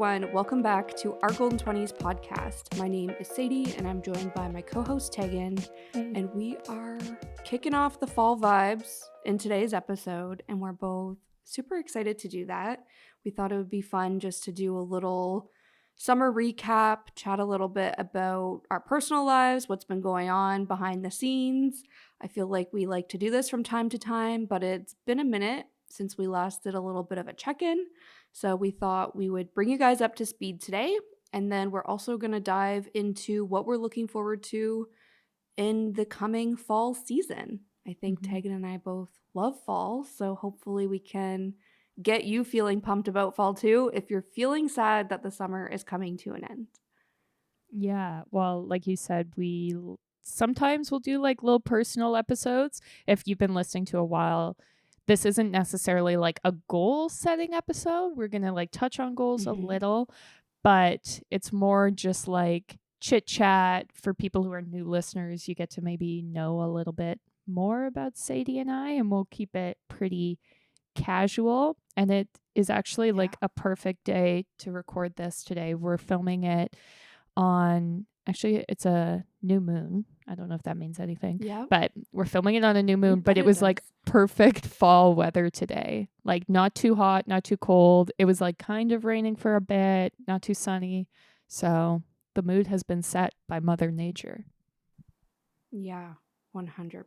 everyone. Welcome back to our Golden 20s podcast. My name is Sadie, and I'm joined by my co-host Tegan. Hey. And we are kicking off the fall vibes in today's episode, and we're both super excited to do that. We thought it would be fun just to do a little summer recap, chat a little bit about our personal lives, what's been going on behind the scenes. I feel like we like to do this from time to time, but it's been a minute since we last did a little bit of a check-in. So we thought we would bring you guys up to speed today. And then we're also going to dive into what we're looking forward to in the coming fall season. I think Tegan and I both love fall. So hopefully we can get you feeling pumped about fall too if you're feeling sad that the summer is coming to an end. Yeah, well, like you said, sometimes we'll do like little personal episodes. If you've been listening to a while, this isn't necessarily like a goal setting episode. We're going to like touch on goals a little, but it's more just like chit chat for people who are new listeners. You get to maybe know a little bit more about Sadie and I, and we'll keep it pretty casual. And it is actually like a perfect day to record this today. We're filming it on, actually, it's a new moon. I don't know if that means anything. Yeah. But we're filming it on a new moon, but it was like perfect fall weather today. Like not too hot, not too cold. It was like kind of raining for a bit, not too sunny. So the mood has been set by Mother Nature. Yeah, 100%.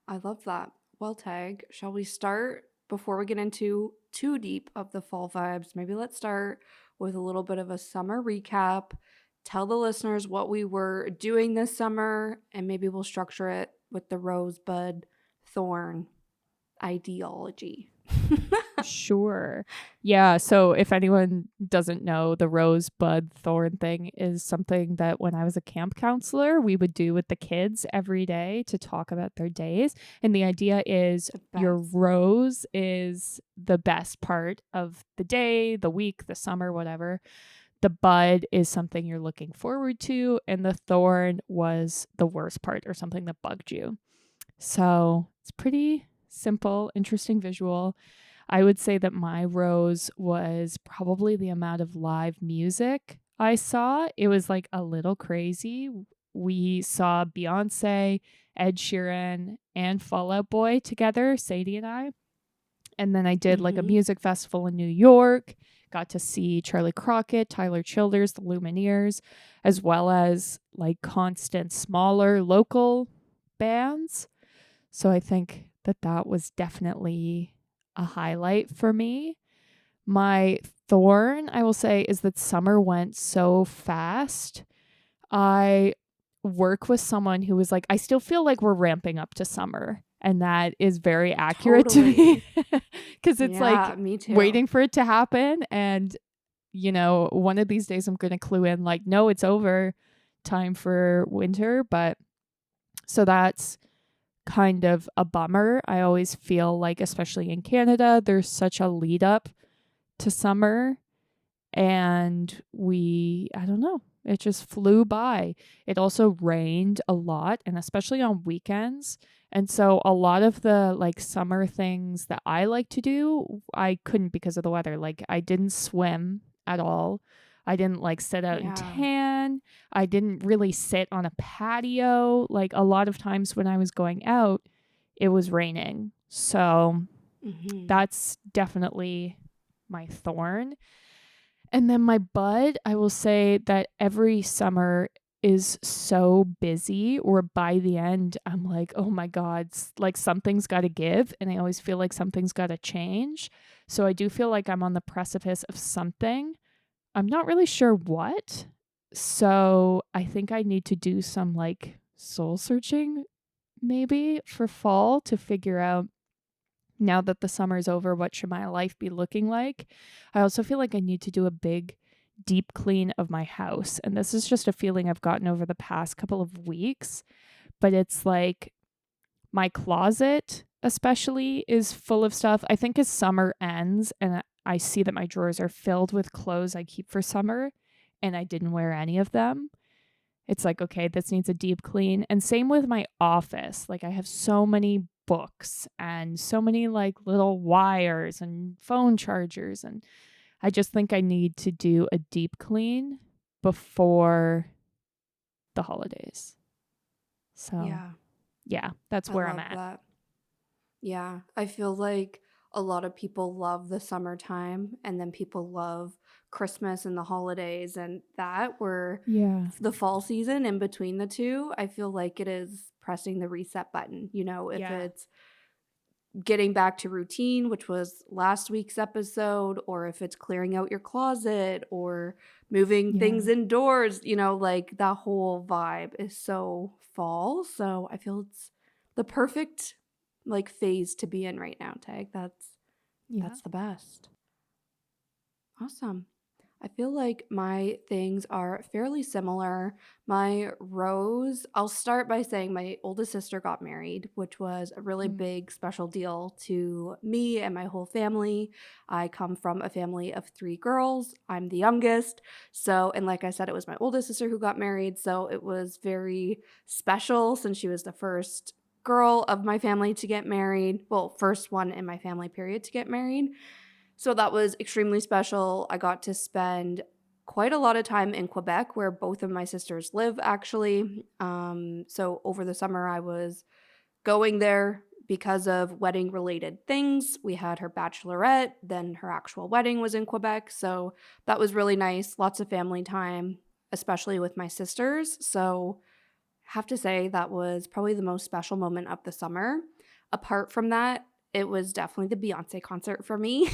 I love that. Well, Tag, shall we start before we get into too deep of the fall vibes? Maybe let's start with a little bit of a summer recap. Tell the listeners what we were doing this summer, and maybe we'll structure it with the rosebud thorn ideology. Sure. Yeah. So if anyone doesn't know, the rosebud thorn thing is something that when I was a camp counselor, we would do with the kids every day to talk about their days. And the idea is your rose is the best part of the day, the week, the summer, whatever. The bud is something you're looking forward to, and the thorn was the worst part or something that bugged you. So it's pretty simple, interesting visual. I would say that my rose was probably the amount of live music I saw. It was like a little crazy. We saw Beyonce, Ed Sheeran, and Fall Out Boy together, Sadie and I. And then I did like a music festival in New York, got to see Charlie Crockett, Tyler Childers, the Lumineers, as well as like constant smaller local bands. So I think that was definitely a highlight for me. My thorn, I will say, is that summer went so fast. I work with someone who was like, I still feel like we're ramping up to summer. And that is very accurate to me because it's like me too. Waiting for it to happen. And, you know, one of these days I'm going to clue in like, no, it's over, time for winter. But so that's kind of a bummer. I always feel like, especially in Canada, there's such a lead up to summer, and I don't know, it just flew by. It also rained a lot, and especially on weekends. And so a lot of the like summer things that I like to do, I couldn't because of the weather. Like I didn't swim at all. I didn't like sit out and tan. I didn't really sit on a patio. Like a lot of times when I was going out, it was raining. So that's definitely my thorn. And then my bud, I will say that every summer is so busy, or by the end, I'm like, oh my God, like something's got to give. And I always feel like something's got to change. So I do feel like I'm on the precipice of something. I'm not really sure what. So I think I need to do some like soul searching maybe for fall to figure out, now that the summer's over, what should my life be looking like? I also feel like I need to do a big deep clean of my house. And this is just a feeling I've gotten over the past couple of weeks. But it's like my closet especially is full of stuff. I think as summer ends and I see that my drawers are filled with clothes I keep for summer and I didn't wear any of them, it's like, okay, this needs a deep clean. And same with my office. Like I have so many books and so many like little wires and phone chargers, and I just think I need to do a deep clean before the holidays. So, Yeah, yeah, that's I where I'm love at. that. Yeah, I feel like a lot of people love the summertime and then people love Christmas and the holidays and that where Yeah. the fall season in between the two, I feel like it is pressing the reset button. If Yeah. it's getting back to routine, which was last week's episode, or if it's clearing out your closet or moving things Yeah. indoors, like that whole vibe is so fall. So I feel it's the perfect like phase to be in right now, Tag. Yeah. That's the best. Awesome. I feel like my things are fairly similar. My rose, I'll start by saying my oldest sister got married, which was a really Mm. big special deal to me and my whole family. I come from a family of 3 girls. I'm the youngest. So, and like I said, it was my oldest sister who got married. So it was very special since she was the first girl of my family to get married. Well, first one in my family, period, to get married. So that was extremely special. I got to spend quite a lot of time in Quebec, where both of my sisters live, actually. So over the summer, I was going there because of wedding related things. We had her bachelorette, then her actual wedding was in Quebec. So that was really nice. Lots of family time, especially with my sisters. So I have to say that was probably the most special moment of the summer. Apart from that, it was definitely the Beyonce concert for me.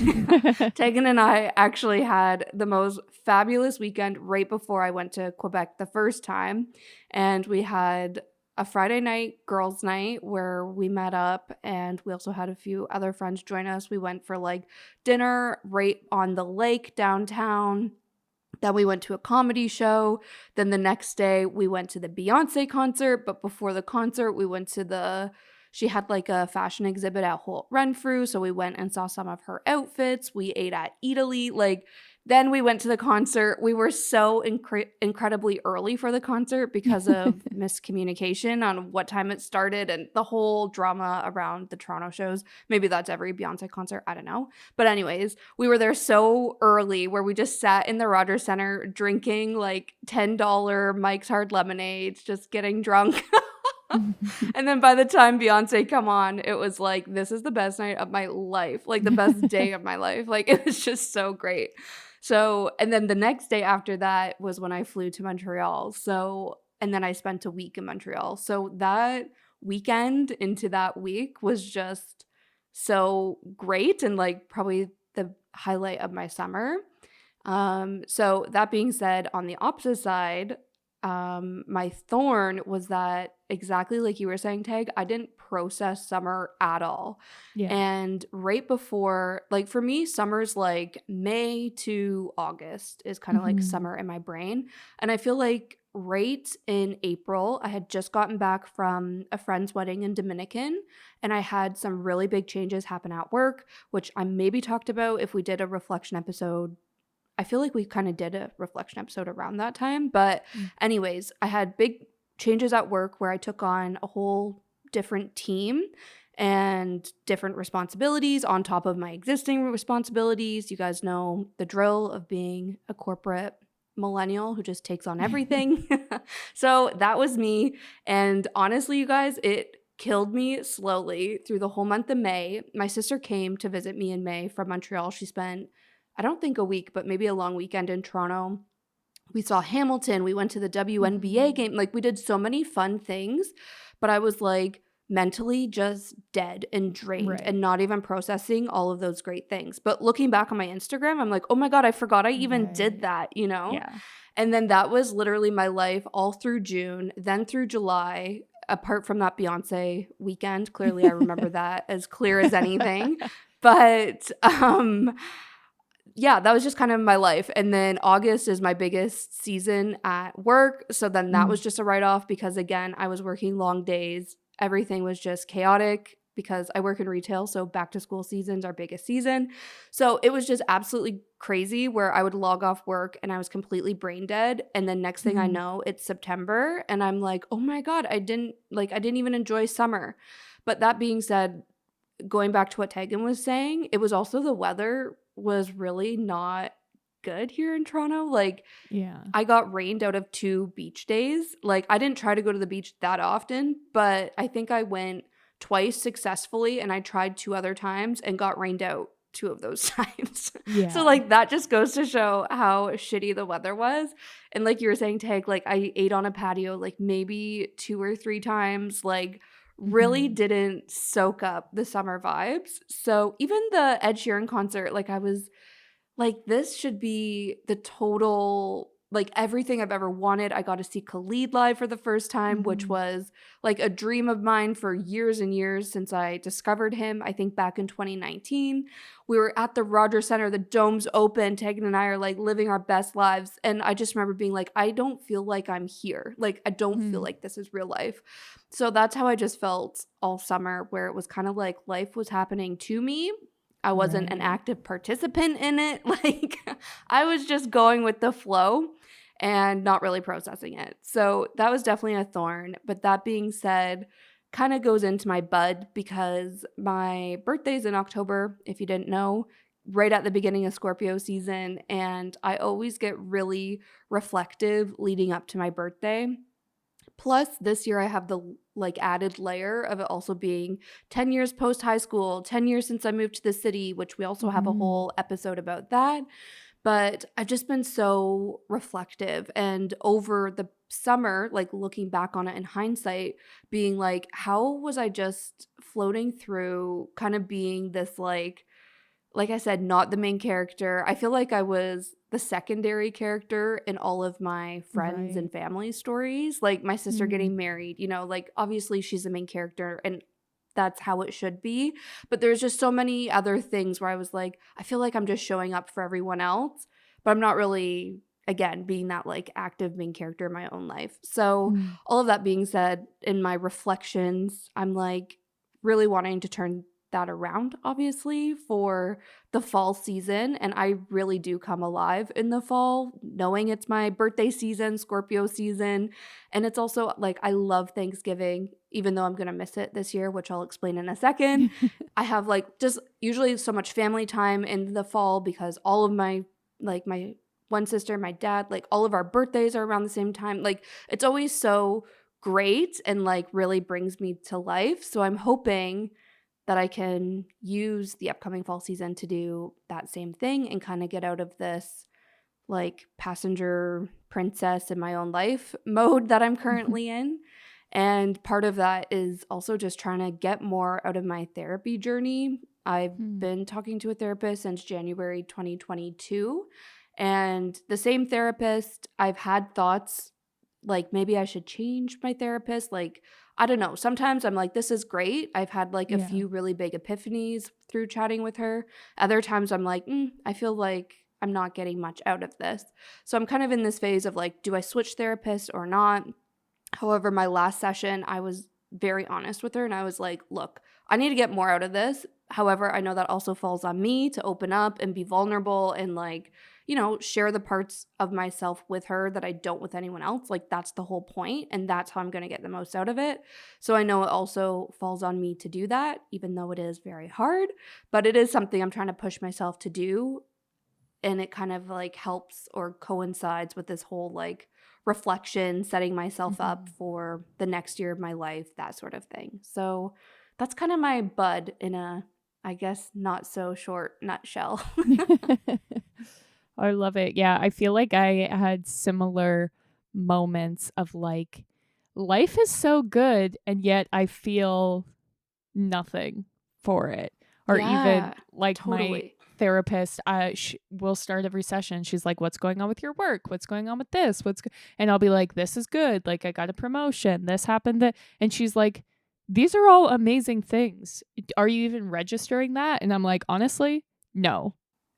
Tegan and I actually had the most fabulous weekend right before I went to Quebec the first time. And we had a Friday night girls' night where we met up, and we also had a few other friends join us. We went for like dinner right on the lake downtown. Then we went to a comedy show. Then the next day we went to the Beyonce concert. But before the concert, we went to she had like a fashion exhibit at Holt Renfrew. So we went and saw some of her outfits. We ate at Italy. Then we went to the concert. We were so incredibly early for the concert because of miscommunication on what time it started and the whole drama around the Toronto shows. Maybe that's every Beyonce concert. I don't know. But anyways, we were there so early where we just sat in the Rogers Center drinking like $10 Mike's Hard Lemonades, just getting drunk. And then by the time Beyonce come on, it was like, this is the best night of my life, like the best day of my life. Like it was just so great. So, and then the next day after that was when I flew to Montreal. So, and then I spent a week in Montreal. So that weekend into that week was just so great and like probably the highlight of my summer. So that being said, on the opposite side, my thorn was that exactly like you were saying, Tag, I didn't process summer at all. Yeah. And right before, like for me, summer's like May to August is kind of like Mhm. summer in my brain. And I feel like right in April, I had just gotten back from a friend's wedding in Dominican, and I had some really big changes happen at work, which I maybe talked about if we did a reflection episode. I feel like we kind of did a reflection episode around that time. But, Mm. anyways, I had big changes at work where I took on a whole different team and different responsibilities on top of my existing responsibilities. You guys know the drill of being a corporate millennial who just takes on everything. So that was me. And honestly, you guys, it killed me slowly through the whole month of May. My sister came to visit me in May from Montreal. She spent, I don't think a week, but maybe a long weekend in Toronto. We saw Hamilton. We went to the WNBA Mhm. game. Like, we did so many fun things, but I was like mentally just dead and drained Right. and not even processing all of those great things. But looking back on my Instagram, I'm like, oh my God, I forgot I even did Right. that? Yeah. And then that was literally my life all through June, then through July. Apart from that Beyonce weekend, clearly I remember that as clear as anything. But yeah, that was just kind of my life. And then August is my biggest season at work. So then that Mm. was just a write off because, again, I was working long days. Everything was just chaotic because I work in retail. So back to school season's our biggest season. So it was just absolutely crazy where I would log off work and I was completely brain dead. And then next thing I Mhm. know, it's September and I'm like, oh my God, I didn't even enjoy summer. But that being said, going back to what Tegan was saying, it was also the weather was really not good here in Toronto. Like, Yeah. I got rained out of 2 beach days. Like, I didn't try to go to the beach that often, but I think I went twice successfully, and I tried 2 other times and got rained out 2 of those times. So, Yeah. like, that just goes to show how shitty the weather was. And like you were saying, Tag, like, I ate on a patio, like, maybe 2 or 3 times, like, really Mhm. didn't soak up the summer vibes. So, even the Ed Sheeran concert, like, I was like, this should be the total like, everything I've ever wanted. I got to see Khalid live for the first time, which Mhm. was, like, a dream of mine for years and years since I discovered him, I think back in 2019. We were at the Rogers Center, the dome's open, Tegan and I are, like, living our best lives, and I just remember being like, "I don't feel like I'm here." Like, I don't feel Mhm. like this is real life. So that's how I just felt all summer, where it was kinda like life was happening to me. I wasn't an Right. active participant in it. Like, I was just going with the flow and not really processing it. So that was definitely a thorn. But that being said, kind of goes into my bud because my birthday's in October, if you didn't know, right at the beginning of Scorpio season. And I always get really reflective leading up to my birthday. Plus, this year I have the like added layer of it also being 10 years post high school, 10 years since I moved to the city, which we also have a Mhm. whole episode about that. But I've just been so reflective. And over the summer, like looking back on it in hindsight, being like, how was I just floating through kind of being this like I said, not the main character. I feel like I was the secondary character in all of my friends Right. and family stories. Like my sister Mhm. getting married, like obviously she's the main character and that's how it should be. But there's just so many other things where I was like, I feel like I'm just showing up for everyone else, but I'm not really, again, being that like active main character in my own life. So, Mm. all of that being said, in my reflections, I'm like really wanting to turn that around, obviously, for the fall season. And I really do come alive in the fall, knowing it's my birthday season, Scorpio season. And it's also like I love Thanksgiving, even though I'm going to miss it this year, which I'll explain in a second. I have like just usually so much family time in the fall because all of my one sister, my dad, like all of our birthdays are around the same time. Like it's always so great and like really brings me to life. So I'm hoping that I can use the upcoming fall season to do that same thing and kind of get out of this like passenger princess in my own life mode that I'm currently in. And part of that is also just trying to get more out of my therapy journey. I've Mm. been talking to a therapist since January 2022. And the same therapist, I've had thoughts like maybe I should change my therapist. Like, I don't know. Sometimes I'm like, this is great. I've had like a Yeah. few really big epiphanies through chatting with her. Other times I'm like, I feel like I'm not getting much out of this. So I'm kind of in this phase of like, do I switch therapists or not? However, my last session, I was very honest with her and I was like, look, I need to get more out of this. However, I know that also falls on me to open up and be vulnerable and like, share the parts of myself with her that I don't with anyone else. Like, that's the whole point, and that's how I'm going to get the most out of it. So I know it also falls on me to do that, even though it is very hard, but it is something I'm trying to push myself to do and it kind of like helps or coincides with this whole like reflection, setting myself up Mhm. for the next year of my life, that sort of thing. So that's kind of my bud in a, I guess, not so short nutshell. I love it. Yeah, I feel like I had similar moments of like life is so good and yet I feel nothing for it. Or even Yeah, like my totally. therapist will start every session. She's like, "What's going on with your work? What's going on with this? And I'll be like, "This is good. Like I got a promotion. This happened." And she's like, "These are all amazing things. Are you even registering that?" And I'm like, "Honestly, no."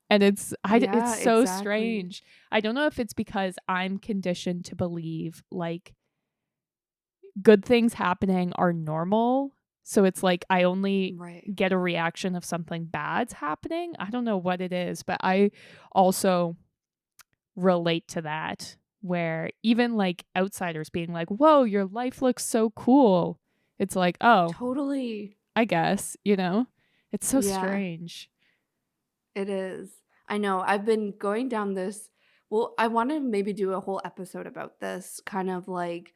And it's Yeah, so exactly. strange. I don't know if it's because I'm conditioned to believe like good things happening are normal. So it's like I only Right. get a reaction if something bad's happening. I don't know what it is, but I also relate to that where even like outsiders being like, "Whoa, your life looks so cool." It's like, "Oh, Totally. I guess," you know? It's so Yeah, strange. it is. I know. I've been going down this. Well, I want to maybe do a whole episode about this kind of like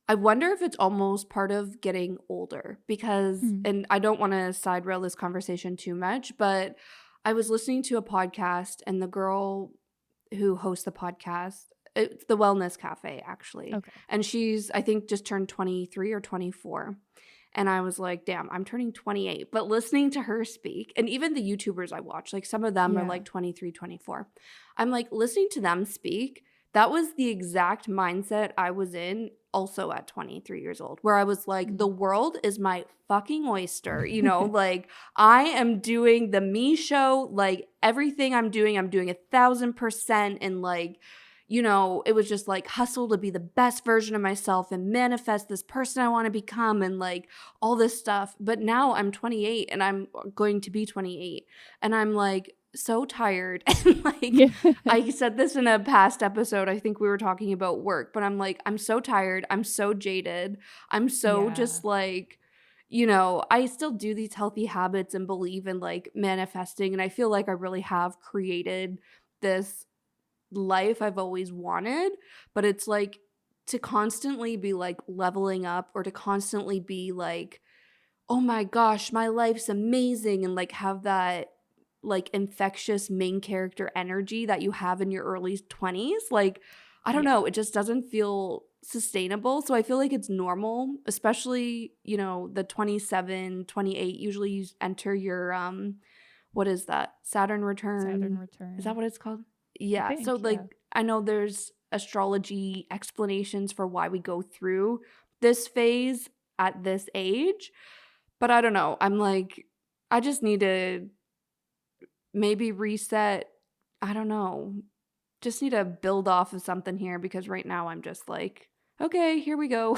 I wonder if it's almost part of getting older because, Mm. and I don't want to side rail this conversation too much, but I was listening to a podcast and the girl who hosts the podcast, it's the Wellness Cafe actually. Okay. And she's, I think, just turned 23 or 24. And I was like, damn, I'm turning 28. But listening to her speak, and even the YouTubers I watch, like some of them are Yeah. like 23, 24. I'm like, listening to them speak, that was the exact mindset I was in also at 23 years old, where I was like, the world is my fucking oyster. You know, like I am doing the me show, like everything I'm doing 1,000%. And like, you know, it was just like hustle to be the best version of myself and manifest this person I want to become and like all this stuff. But now I'm 28 and I'm going to be 28. And I'm like so tired. And like, Yeah. I said this in a past episode. I think we were talking about work, but I'm like, I'm so tired. I'm so jaded. I'm so Yeah. just like, you know, I still do these healthy habits and believe in like manifesting. And I feel like I really have created this life I've always wanted, but it's like to constantly be like leveling up or to constantly be like, oh my gosh, my life's amazing and like have that like infectious main character energy that you have in your early 20s. Like, I don't Yeah. know, it just doesn't feel sustainable. So I feel like it's normal, especially, you know, the 27, 28. Usually you enter your what is that? Saturn Saturn return. Is that return. what it's called? I Yeah. So think, yeah. like I know there's astrology explanations for why we go through this phase at this age, but I don't know. I'm like I just need to maybe reset. I don't know. Just need to build off of something here because right now I'm just like, okay, here we go.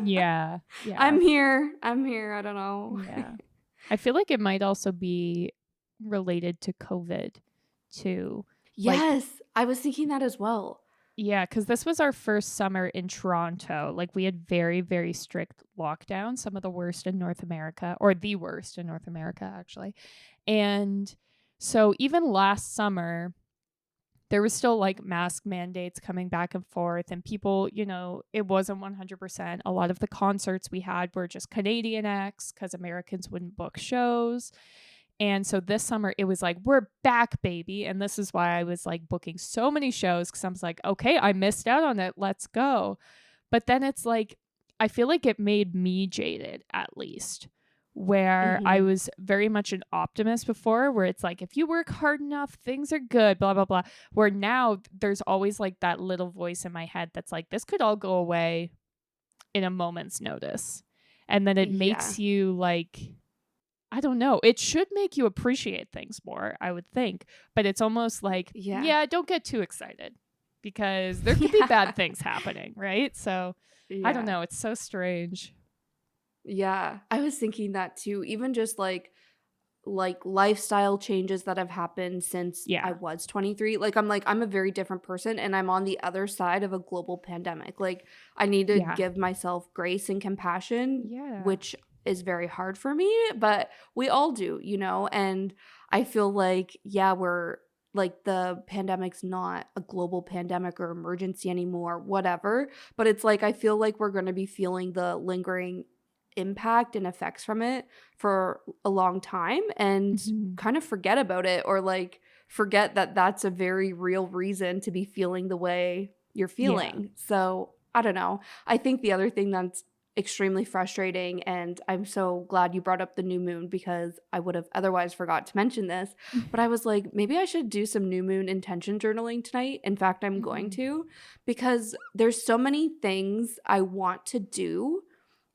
Yeah. Yeah. I'm here. I'm here. I don't know. Yeah. I feel like it might also be related to COVID too. Like, Yes, I was thinking that as well. yeah, because this was our first summer in Toronto. Like, we had very, very strict lockdowns, some of the worst in North America, or the worst in North America, actually. And so, even last summer, there was still like mask mandates coming back and forth, and people, you know, it wasn't 100%. A lot of the concerts we had were just Canadian acts because Americans wouldn't book shows. And so this summer it was like, we're back, baby. And this is why I was like booking so many shows because I was like, okay, I missed out on it. Let's go. But then it's like, I feel like it made me jaded at least, where I Mhm. was very much an optimist before, where it's like, if you work hard enough, things are good, blah, blah, blah. Where now there's always like that little voice in my head that's like, this could all go away in a moment's notice. And then it Yeah. makes you like, I don't know. It should make you appreciate things more, I would think. But it's almost like, Yeah. yeah, don't get too excited because there could be Yeah. bad things happening, right? So I don't Yeah. know. It's so strange. Yeah. I was thinking that too. Even just like lifestyle changes that have happened since I Yeah. was 23. Like I'm a very different person and I'm on the other side of a global pandemic. Like I need to Yeah. give myself grace and compassion, Yeah. which is very hard for me, but we all do, you know? And I feel like yeah, we're like the pandemic's not a global pandemic or emergency anymore, whatever, but it's like I feel like we're going to be feeling the lingering impact and effects from it for a long time and Mhm. kind of forget about it or like forget that that's a very real reason to be feeling the way you're Yeah. feeling. So, I don't know. I think the other thing that's extremely frustrating, and I'm so glad you brought up the new moon because I would have otherwise forgot to mention this, but I was like, maybe I should do some new moon intention journaling tonight. In fact, I'm going Mhm. to because there's so many things I want to do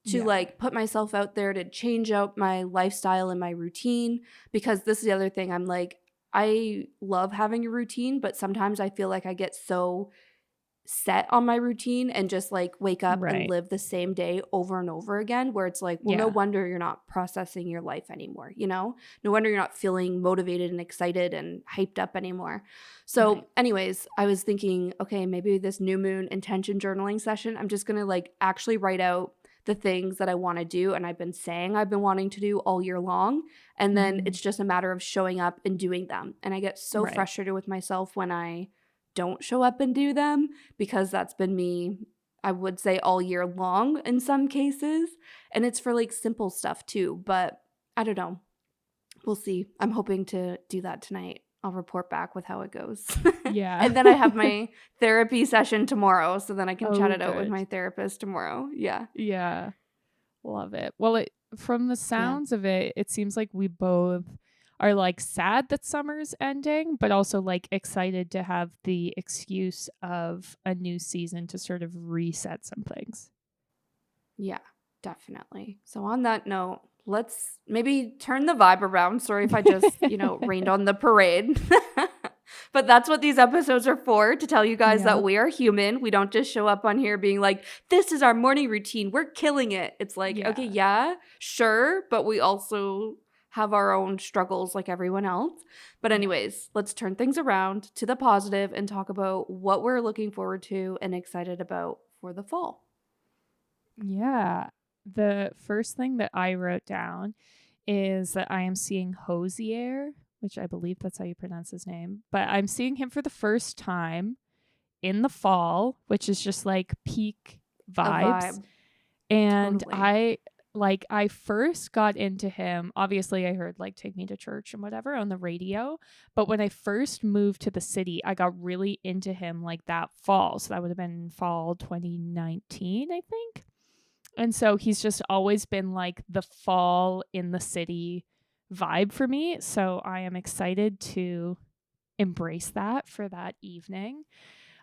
to Yeah. like put myself out there to change out my lifestyle and my routine because this is the other thing I'm like I love having a routine but sometimes I feel like I get so set on my routine and just like wake up and Right. live the same day over and over again where it's like well no Yeah. wonder you're not processing your life anymore, you know, no wonder you're not feeling motivated and excited and hyped up anymore. Right. So anyways, I was thinking okay, maybe this new moon intention journaling session I'm just gonna like actually write out the things that I want to do and I've been saying I've been wanting to do all year long. And then it's just a matter of showing up and doing them. And I get so Right. frustrated with myself when I don't show up and do them, because that's been me, I would say, all year long in some cases. And it's for like simple stuff too. But I don't know. We'll see. I'm hoping to do that tonight. I'll report back with how it goes. Yeah. And then I have my therapy session tomorrow, so then I can chat Oh, it out with good. my therapist tomorrow. Yeah. Yeah. Love it. Well, from the sounds of it, it seems like we both are like sad that summer's ending, but also like excited to have the excuse of a new season to sort of reset some things. Yeah, definitely. So on that note, let's maybe turn the vibe around. Sorry if I just, rained on the parade. But that's what these episodes are for, to tell you guys that Yep. we are human. We don't just show up on here being like, this is our morning routine, we're killing it. It's like, okay, yeah, sure, but we also have our own struggles like everyone else. But anyways, let's turn things around to the positive and talk about what we're looking forward to and excited about for the fall. Yeah. The first thing that I wrote down is that I am seeing Hosier, which I believe that's how you pronounce his name, but I'm seeing him for the first time in the fall, which is just like peak vibes. A vibe. And Totally. I first got into him. Obviously, I heard like Take Me to Church and whatever on the radio. But when I first moved to the city, I got really into him like that fall. So that would have been fall 2019, I think. And so he's just always been like the fall in the city vibe for me. So I am excited to embrace that for that evening.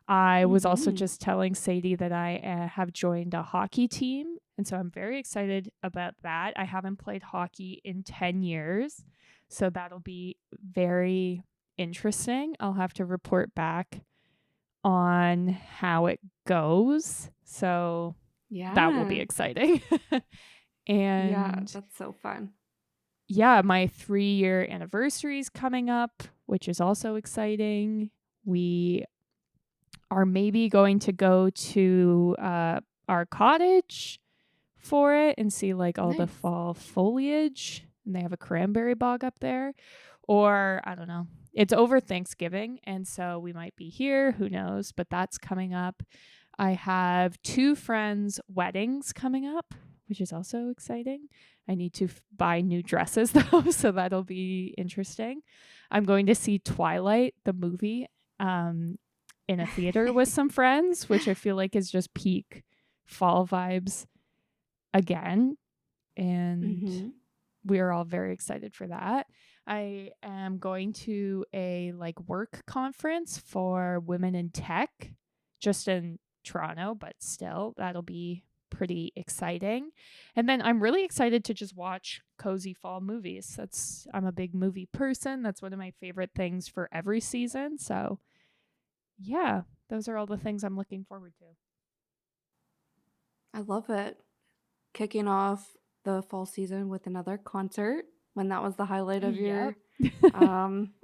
I was also just telling Sadie that I have joined a hockey team. And so I'm very excited about that. I haven't played hockey in 10 years. So that'll be very interesting. I'll have to report back on how it goes. So that will be Yeah. exciting. Yeah, And that's so fun. yeah, my 3-year anniversary is coming up, which is also exciting. We are maybe going to go to our cottage for it and see like all the Nice. fall foliage. And they have a cranberry bog up there. Or I don't know. It's over Thanksgiving, and so we might be here. Who knows? But that's coming up. I have 2 friends' weddings coming up, which is also exciting. I need to buy new dresses though, so that'll be interesting. I'm going to see Twilight, the movie, in a theater with some friends, which I feel like is just peak fall vibes again. And we are all very excited for that. I am going to a like work conference for women in tech, just in Toronto, but still that'll be pretty exciting. And then I'm really excited to just watch cozy fall movies. I'm a big movie person. That's one of my favorite things for every season. So yeah, those are all the things I'm looking forward to. I love it. Kicking off the fall season with another concert, when that was the highlight of your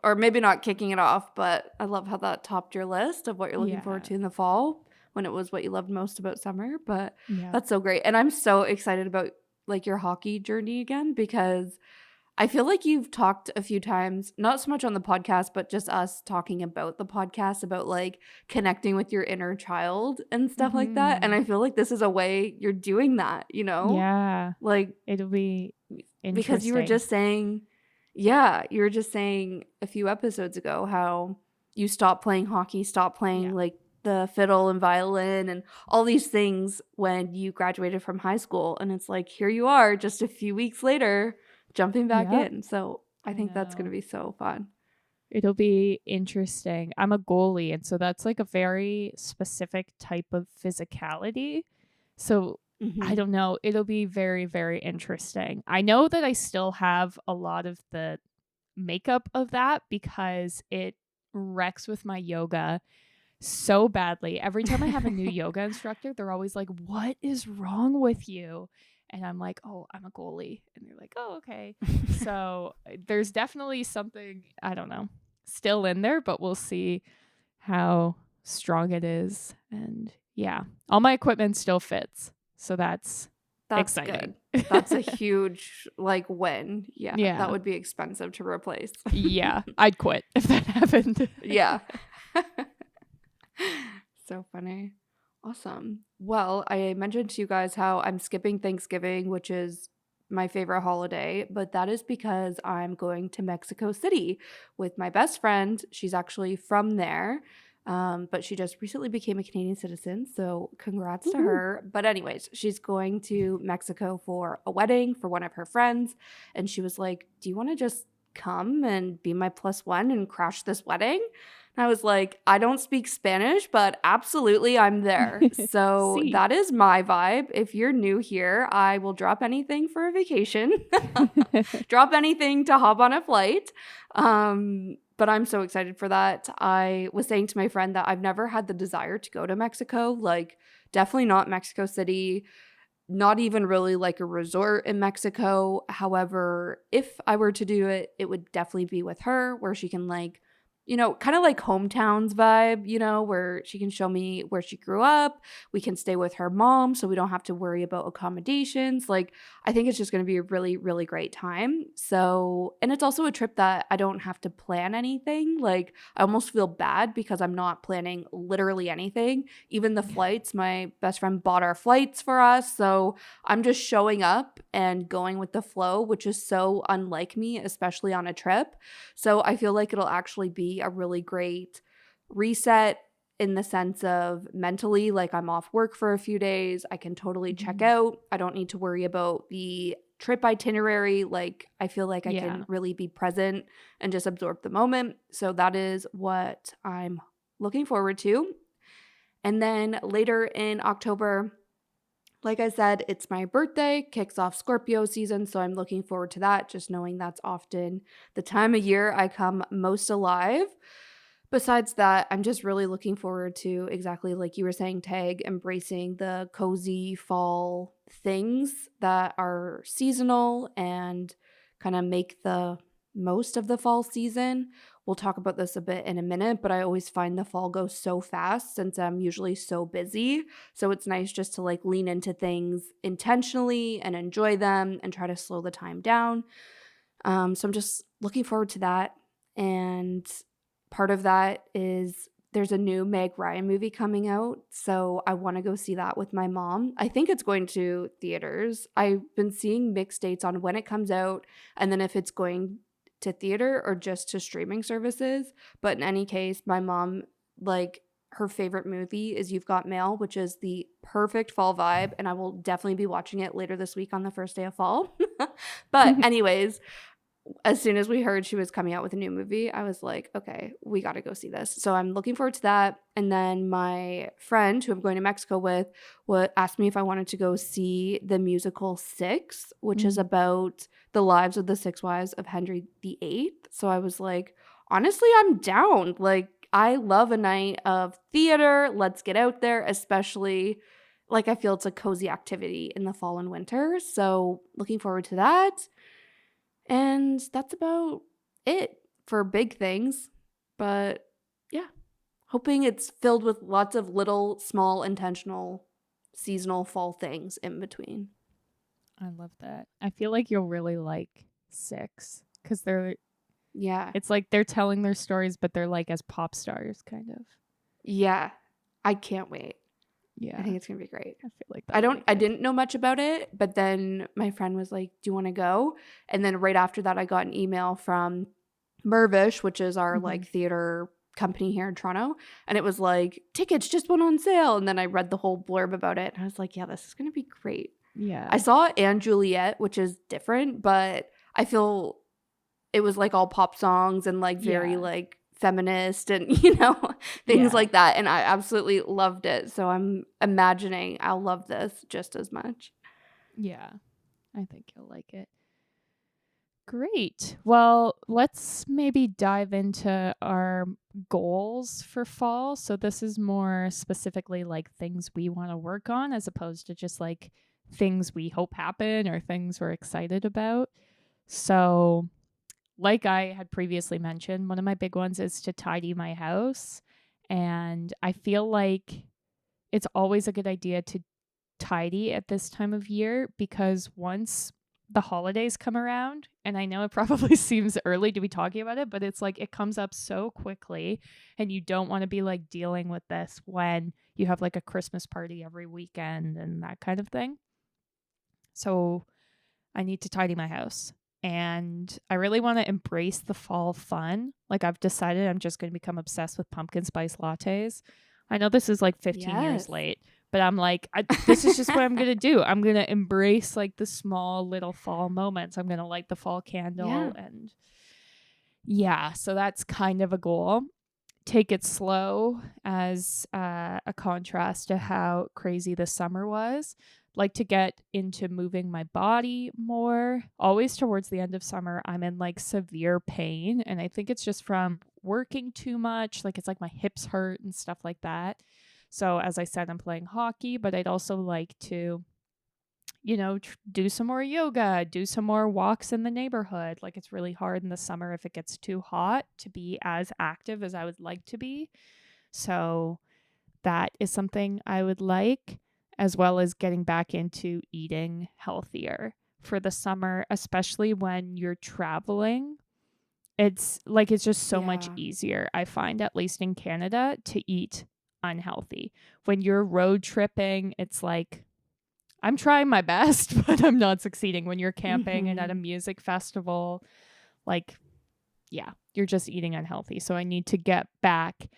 or maybe not kicking it off, but I love how that topped your list of what you're looking forward to in the fall, when it was what you loved most about summer. But that's so great. And I'm so excited about like your hockey journey again, because I feel like you've talked a few times, not so much on the podcast, but just us talking about the podcast, about like connecting with your inner child and stuff like that. And I feel like this is a way you're doing that, Yeah. Like, it'll be interesting. because you were just saying, you were just saying a few episodes ago how you stopped playing hockey, stopped playing like the fiddle and violin and all these things when you graduated from high school. And it's like, here you are just a few weeks later jumping back in. So I think that's going to be so fun. It'll be interesting. I'm a goalie, and so that's like a very specific type of physicality. So I don't know. It'll be very, very interesting. I know that I still have a lot of the makeup of that because it wrecks with my yoga so badly. Every time I have a new yoga instructor, they're always like, "What is wrong with you?" And I'm like, "Oh, I'm a goalie." And they're like, "Oh, okay." So there's definitely something, I don't know, still in there, but we'll see how strong it is. And yeah, all my equipment still fits. So that's That's exciting. good. That's a huge like win. Yeah, Yeah. that would be expensive to replace. Yeah, I'd quit if that happened. Yeah. So funny. Awesome. Well, I mentioned to you guys how I'm skipping Thanksgiving, which is my favorite holiday, but that is because I'm going to Mexico City with my best friend. She's actually from there, but she just recently became a Canadian citizen, so congrats to Woohoo. her. But anyways, she's going to Mexico for a wedding for one of her friends, and she was like, "Do you want to just come and be my plus one and crash this wedding?" And I was like, I don't speak Spanish, but absolutely I'm there. So See. that is my vibe. If you're new here, I will drop anything for a vacation, drop anything to hop on a flight. But I'm so excited for that. I was saying to my friend that I've never had the desire to go to Mexico, like definitely not Mexico City, not even really like a resort in Mexico. However, if I were to do it, it would definitely be with her where she can like, you know, kind of like hometowns vibe, you know, where she can show me where she grew up. We can stay with her mom so we don't have to worry about accommodations. Like, I think it's just going to be a really, really great time. So, and it's also a trip that I don't have to plan anything. Like, I almost feel bad because I'm not planning literally anything. Even the flights, my best friend bought our flights for us. So I'm just showing up and going with the flow, which is so unlike me, especially on a trip. So I feel like it'll actually be a really great reset in the sense of mentally, like I'm off work for a few days. I can totally check out. I don't need to worry about the trip itinerary. Like I feel like I can really be present and just absorb the moment. So that is what I'm looking forward to. And then later in October, like I said, it's my birthday, kicks off Scorpio season, so I'm looking forward to that, just knowing that's often the time of year I come most alive. Besides that, I'm just really looking forward to exactly like you were saying, Tag, embracing the cozy fall things that are seasonal and kind of make the most of the fall season. We'll talk about this a bit in a minute, but I always find the fall goes so fast since I'm usually so busy. So it's nice just to like lean into things intentionally and enjoy them and try to slow the time down. So I'm just looking forward to that. And part of that is there's a new Meg Ryan movie coming out. So I want to go see that with my mom. I think it's going to theaters. I've been seeing mixed dates on when it comes out and then if it's going to theater or just to streaming services. But in any case, my mom, like, her favorite movie is You've Got Mail, which is the perfect fall vibe. And I will definitely be watching it later this week on the first day of fall. But anyways, as soon as we heard she was coming out with a new movie, I was like, okay, we got to go see this. So I'm looking forward to that. And then my friend who I'm going to Mexico with asked me if I wanted to go see the musical Six, which is about the lives of the six wives of Henry VIII. So I was like, honestly, I'm down. Like, I love a night of theater. Let's get out there, especially like I feel it's a cozy activity in the fall and winter. So looking forward to that. And that's about it for big things. But yeah, hoping it's filled with lots of little, small, intentional, seasonal fall things in between. I love that. I feel like you'll really like Six because it's like they're telling their stories, but they're like as pop stars, kind of. Yeah, I can't wait. Yeah, I think it's gonna be great. I feel like I didn't know much about it, but then my friend was like, "Do you want to go?" And then right after that, I got an email from Mervish, which is our like theater company here in Toronto, and it was like tickets just went on sale. And then I read the whole blurb about it, and I was like, "Yeah, this is gonna be great." Yeah, I saw And Juliet, which is different, but I feel it was like all pop songs and like very like feminist and things like that, and I absolutely loved it. So I'm imagining I'll love this just as much. Yeah, I think you'll like it. Great. Well, let's maybe dive into our goals for fall. So this is more specifically like things we want to work on as opposed to just like things we hope happen or things we're excited about. So like I had previously mentioned, one of my big ones is to tidy my house. And I feel like it's always a good idea to tidy at this time of year, because once the holidays come around, and I know it probably seems early to be talking about it, but it's like it comes up so quickly, and you don't want to be like dealing with this when you have like a Christmas party every weekend and that kind of thing. So I need to tidy my house. And I really want to embrace the fall fun. Like, I've decided I'm just going to become obsessed with pumpkin spice lattes. I know this is like 15 years Yes. late, but I'm like, this is just what I'm going to do. I'm going to embrace like the small little fall moments. I'm going to light the fall candle. Yeah. And yeah, so that's kind of a goal. Take it slow as a contrast to how crazy the summer was. Like to get into moving my body more. Always towards the end of summer, I'm in like severe pain. And I think it's just from working too much. Like it's like my hips hurt and stuff like that. So as I said, I'm playing hockey, but I'd also like to, do some more yoga, do some more walks in the neighborhood. Like it's really hard in the summer if it gets too hot to be as active as I would like to be. So that is something I would like, as well as getting back into eating healthier for the summer, especially when you're traveling. It's just so much Yeah. easier, I find, at least in Canada, to eat unhealthy. When you're road tripping, it's like I'm trying my best, but I'm not succeeding. When you're camping and at a music festival, like, yeah, you're just eating unhealthy. So I need to get back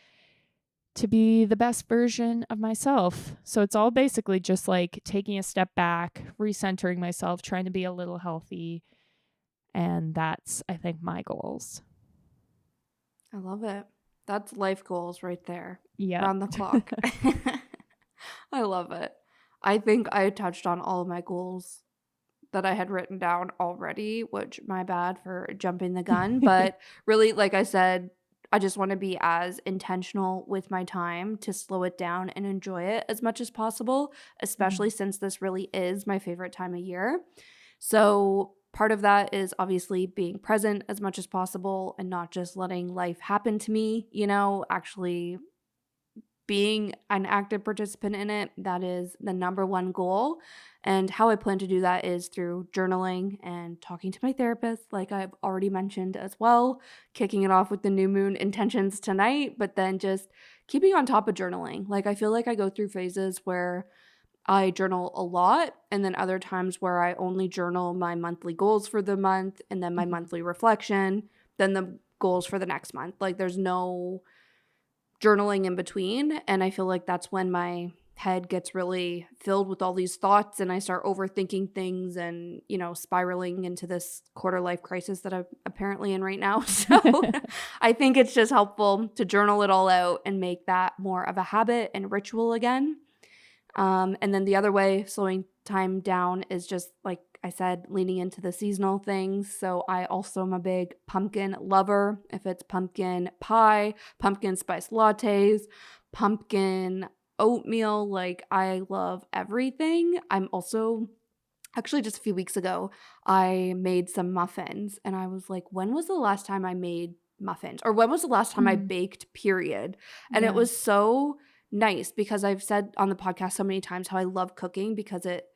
to be the best version of myself. So it's all basically just like taking a step back, recentering myself, trying to be a little healthy. And that's, I think, my goals. I love it. That's life goals right there. Yeah. Round the clock. I love it. I think I touched on all of my goals that I had written down already, which my bad for jumping the gun. But really, like I said, I just want to be as intentional with my time to slow it down and enjoy it as much as possible, especially since this really is my favorite time of year. So part of that is obviously being present as much as possible and not just letting life happen to me, actually being an active participant in it. That is the number one goal. And how I plan to do that is through journaling and talking to my therapist, like I've already mentioned as well, kicking it off with the new moon intentions tonight, but then just keeping on top of journaling. Like I feel like I go through phases where I journal a lot, and then other times where I only journal my monthly goals for the month and then my monthly reflection, then the goals for the next month. Like there's no journaling in between. And I feel like that's when my head gets really filled with all these thoughts and I start overthinking things and, spiraling into this quarter life crisis that I'm apparently in right now. So I think it's just helpful to journal it all out and make that more of a habit and ritual again. And then the other way, slowing time down, is just like I said, leaning into the seasonal things. So I also am a big pumpkin lover. If it's pumpkin pie, pumpkin spice lattes, pumpkin oatmeal, like I love everything. I'm also actually just a few weeks ago, I made some muffins and I was like, when was the last time I made muffins? Or when was the last time I baked, period? And it Yeah. was so nice because I've said on the podcast so many times how I love cooking because it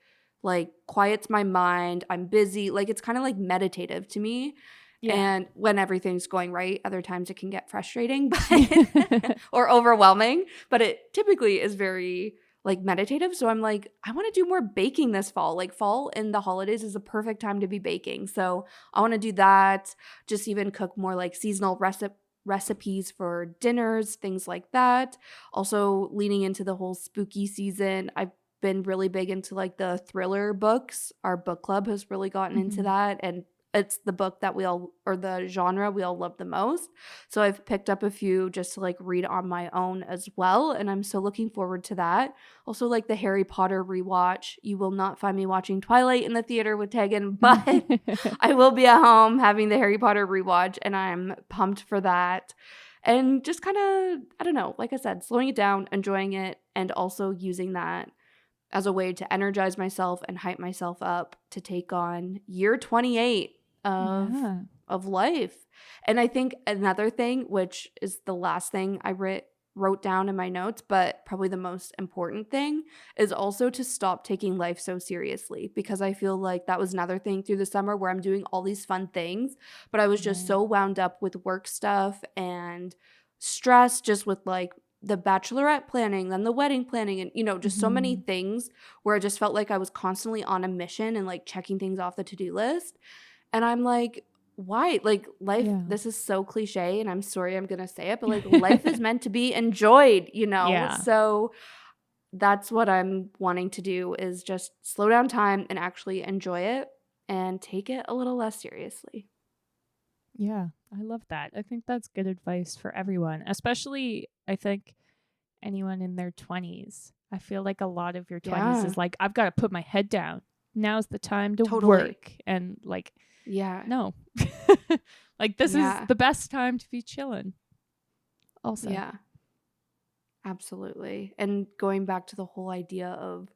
like quiets my mind. I'm busy. Like it's kind of like meditative to me. Yeah. And when everything's going right, other times it can get frustrating but or overwhelming, but it typically is very like meditative. So I'm like, I want to do more baking this fall. Like fall in the holidays is a perfect time to be baking. So I want to do that. Just even cook more like seasonal recipes for dinners, things like that. Also leaning into the whole spooky season. I've been really big into like the thriller books. Our book club has really gotten into that, and it's the book that the genre we all love the most. So I've picked up a few just to like read on my own as well, and I'm so looking forward to that. Also like the Harry Potter rewatch. You will not find me watching Twilight in the theater with Tegan, but I will be at home having the Harry Potter rewatch, and I'm pumped for that. And just kind of, I don't know, like I said, slowing it down, enjoying it, and also using that as a way to energize myself and hype myself up to take on year 28 of life. And I think another thing, which is the last thing I wrote down in my notes, but probably the most important thing is also to stop taking life so seriously, because I feel like that was another thing through the summer where I'm doing all these fun things, but I was just Right. so wound up with work stuff and stress just with like the bachelorette planning, then the wedding planning, and just so many Mhm. things where I just felt like I was constantly on a mission and like checking things off the to-do list. And I'm like, why? Like, life, Yeah. this is so cliche, and I'm sorry I'm gonna say it, but like, life is meant to be enjoyed. Yeah. So that's what I'm wanting to do, is just slow down time and actually enjoy it and take it a little less seriously. Yeah. I love that. I think that's good advice for everyone, especially I think anyone in their 20s. I feel like a lot of your 20s Yeah, is like, I've got to put my head down. Now's the time to totally. work. And like, Yeah, no. Like, this is yeah, the best time to be chilling, also. yeah, absolutely. And going back to the whole idea of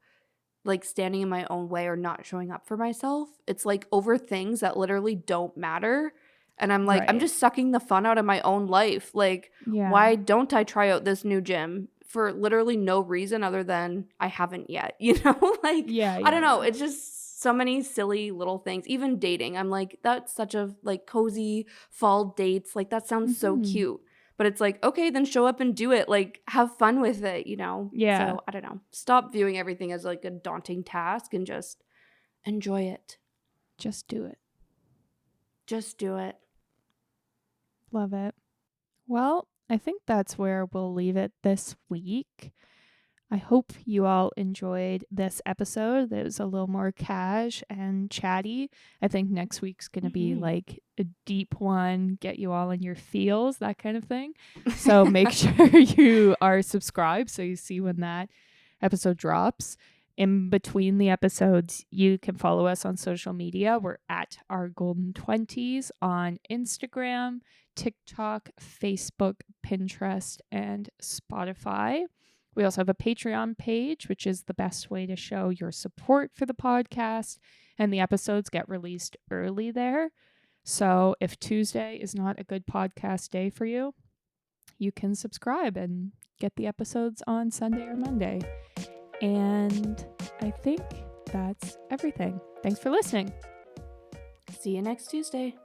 like standing in my own way or not showing up for myself, it's like over things that literally don't matter. And I'm like, I'm Right. just sucking the fun out of my own life. Like, Yeah. why don't I try out this new gym for literally no reason other than I haven't yet? Like, Yeah. I don't Yeah. know. Yeah. It's just so many silly little things. Even dating, I'm like, that's such a like cozy fall dates. Like, that sounds so Hmm. cute. But it's like, okay, then show up and do it. Like, have fun with it. Yeah. So I don't know. Stop viewing everything as like a daunting task and just enjoy it. Just do it. Just do it. Love it. Well, I think that's where we'll leave it this week. I hope you all enjoyed this episode. It was a little more cash and chatty. I think next week's going to be Mhm. like a deep one, get you all in your feels, that kind of thing. So make sure you are subscribed so you see when that episode drops. In between the episodes, you can follow us on social media. We're at Our Golden 20s on Instagram, TikTok, Facebook, Pinterest, and Spotify. We also have a Patreon page, which is the best way to show your support for the podcast, and the episodes get released early there. So if Tuesday is not a good podcast day for you, you can subscribe and get the episodes on Sunday or Monday. And I think that's everything. Thanks for listening. See you next Tuesday.